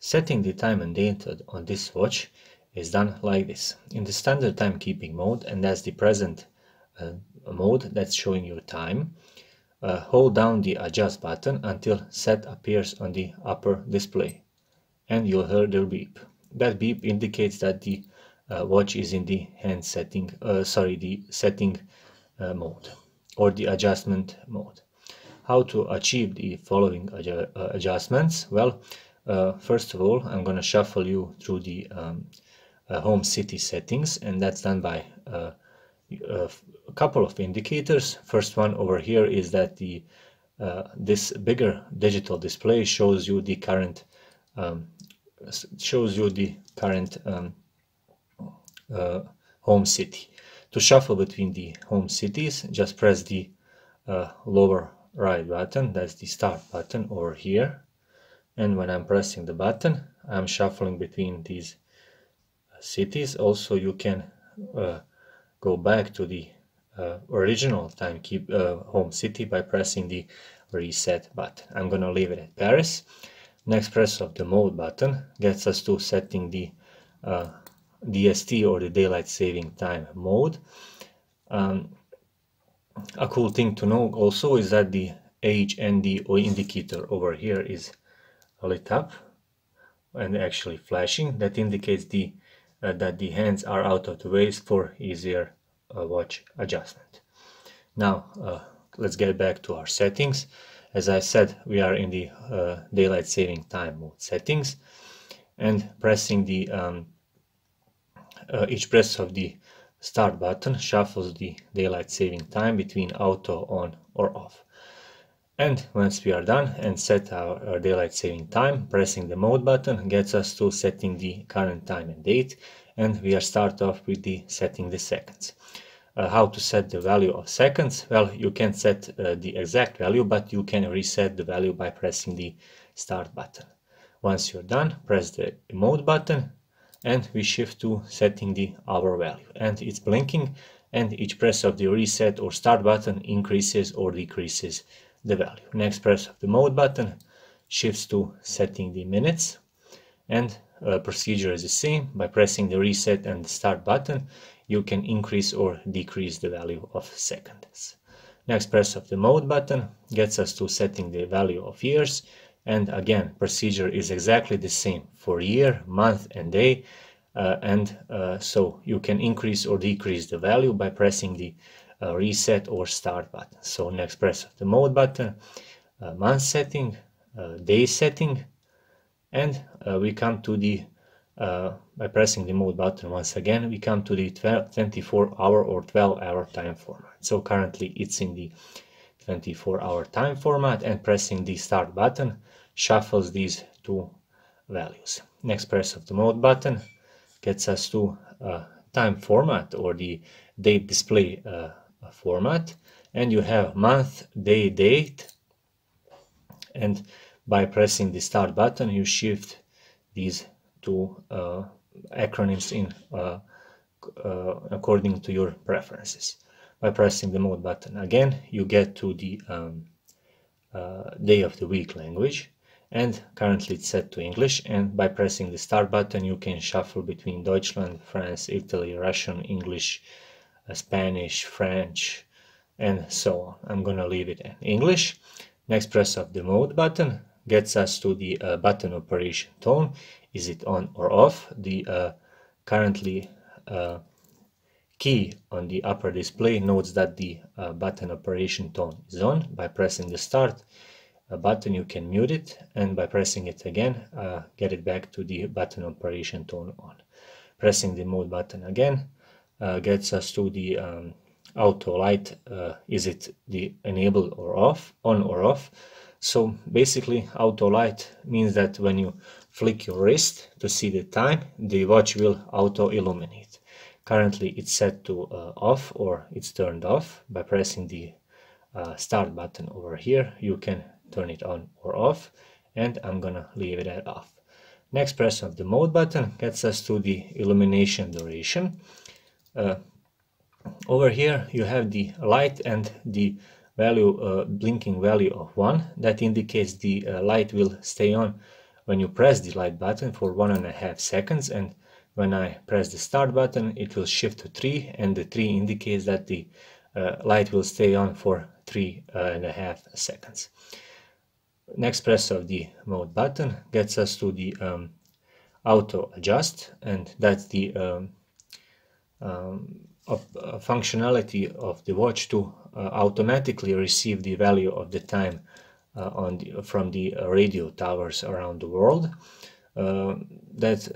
Setting the time and date on this watch is done like this. In the standard timekeeping mode, and that's the present mode that's showing you time, hold down the adjust button until set appears on the upper display, and you'll hear the beep. That beep indicates that the watch is in the hand setting, the setting mode or the adjustment mode. How to achieve the following adjustments? Well, first of all, I'm going to shuffle you through the home city settings, and that's done by a couple of indicators. First one over here is that the this bigger digital display shows you the current home city. To shuffle between the home cities, just press the lower right button, that's the start button over here, and when I'm pressing the button, I'm shuffling between these cities. Also, you can go back to the original home city by pressing the reset button. I'm gonna leave it at Paris. Next press of the mode button gets us to setting the DST or the daylight saving time mode. A cool thing to know also is that the HND indicator over here is lit up and actually flashing. That indicates that the hands are out of the way for easier watch adjustment. Now let's get back to our settings. As I said, we are in the daylight saving time mode settings, and pressing the each press of the start button shuffles the daylight saving time between auto on or off. And once we are done and set our daylight saving time, pressing the mode button gets us to setting the current time and date, and we are start off with the setting the seconds. How to set the value of seconds? Well, you can set the exact value, but you can reset the value by pressing the start button. Once you're done, press the mode button, and we shift to setting the hour value, and it's blinking, and each press of the reset or start button increases or decreases the value. Next press of the mode button shifts to setting the minutes, and procedure is the same. By pressing the reset and the start button, you can increase or decrease the value of seconds. Next press of the mode button gets us to setting the value of years, and again procedure is exactly the same for year, month and day, so you can increase or decrease the value by pressing the reset or start button. So next press of the mode button, month setting, day setting, and we come to the by pressing the mode button once again, we come to the 24-hour or 12-hour time format. So currently it's in the 24-hour time format, and pressing the start button shuffles these two values. Next press of the mode button gets us to time format or the date display format, and you have month, day, date, and by pressing the start button you shift these two acronyms in according to your preferences. By pressing the mode button again, you get to the day of the week language, and currently it's set to English, and by pressing the start button you can shuffle between Deutschland, France, Italy, Russian, English, Spanish, French, and so on. I'm gonna leave it in English. Next press of the mode button gets us to the button operation tone. Is it on or off? The currently key on the upper display notes that the button operation tone is on. By pressing the start button you can mute it, and by pressing it again get it back to the button operation tone on. Pressing the mode button again gets us to the auto light. Is it the enabled or off, on or off? So basically auto light means that when you flick your wrist to see the time, the watch will auto illuminate. Currently it's set to off, or it's turned off. By pressing the start button over here you can turn it on or off, and I'm gonna leave it at off. Next press of the mode button gets us to the illumination duration. Over here you have the light and the value blinking value of 1. That indicates the light will stay on when you press the light button for 1.5 seconds, and when I press the start button it will shift to 3, and the 3 indicates that the light will stay on for 3.5 seconds. Next press of the mode button gets us to the auto adjust, and that's the functionality of the watch to automatically receive the value of the time from the radio towers around the world. That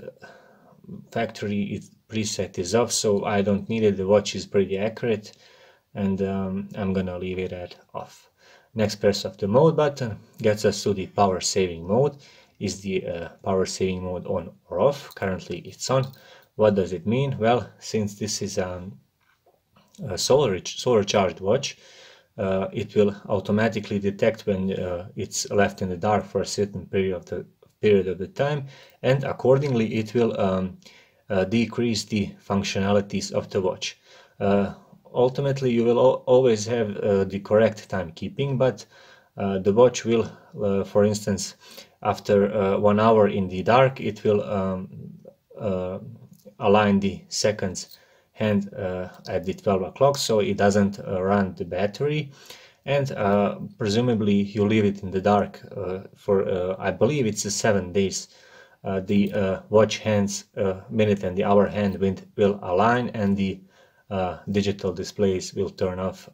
factory preset is off, so I don't need it. The watch is pretty accurate, and I'm gonna leave it at off. Next press of the mode button gets us to the power saving mode. Is the power saving mode on or off? Currently it's on. What does it mean? Well, since this is a solar charged watch, it will automatically detect when it's left in the dark for a certain period of the time, and accordingly it will decrease the functionalities of the watch. Ultimately you will always have the correct timekeeping, but the watch will, for instance, after 1 hour in the dark, it will align the seconds hand at the 12 o'clock, so it doesn't run the battery, and presumably you leave it in the dark for I believe it's 7 days. The watch hands minute and the hour hand will align, and the digital displays will turn off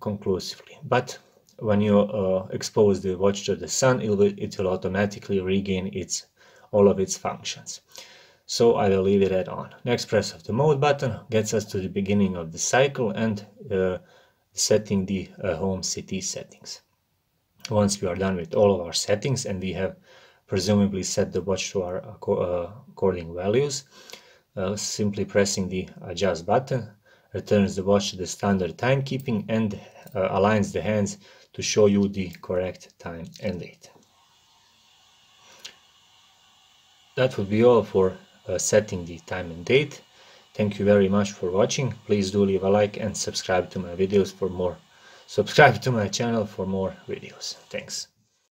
conclusively. But when you expose the watch to the sun, it will automatically regain all of its functions. So I will leave it at on. Next press of the mode button gets us to the beginning of the cycle and setting the home city settings. Once we are done with all of our settings and we have presumably set the watch to our according values, simply pressing the adjust button returns the watch to the standard timekeeping and aligns the hands to show you the correct time and date. That would be all for setting the time and date. Thank you very much for watching. Please do leave a like and subscribe to my videos for more. Subscribe to my channel for more videos. Thanks.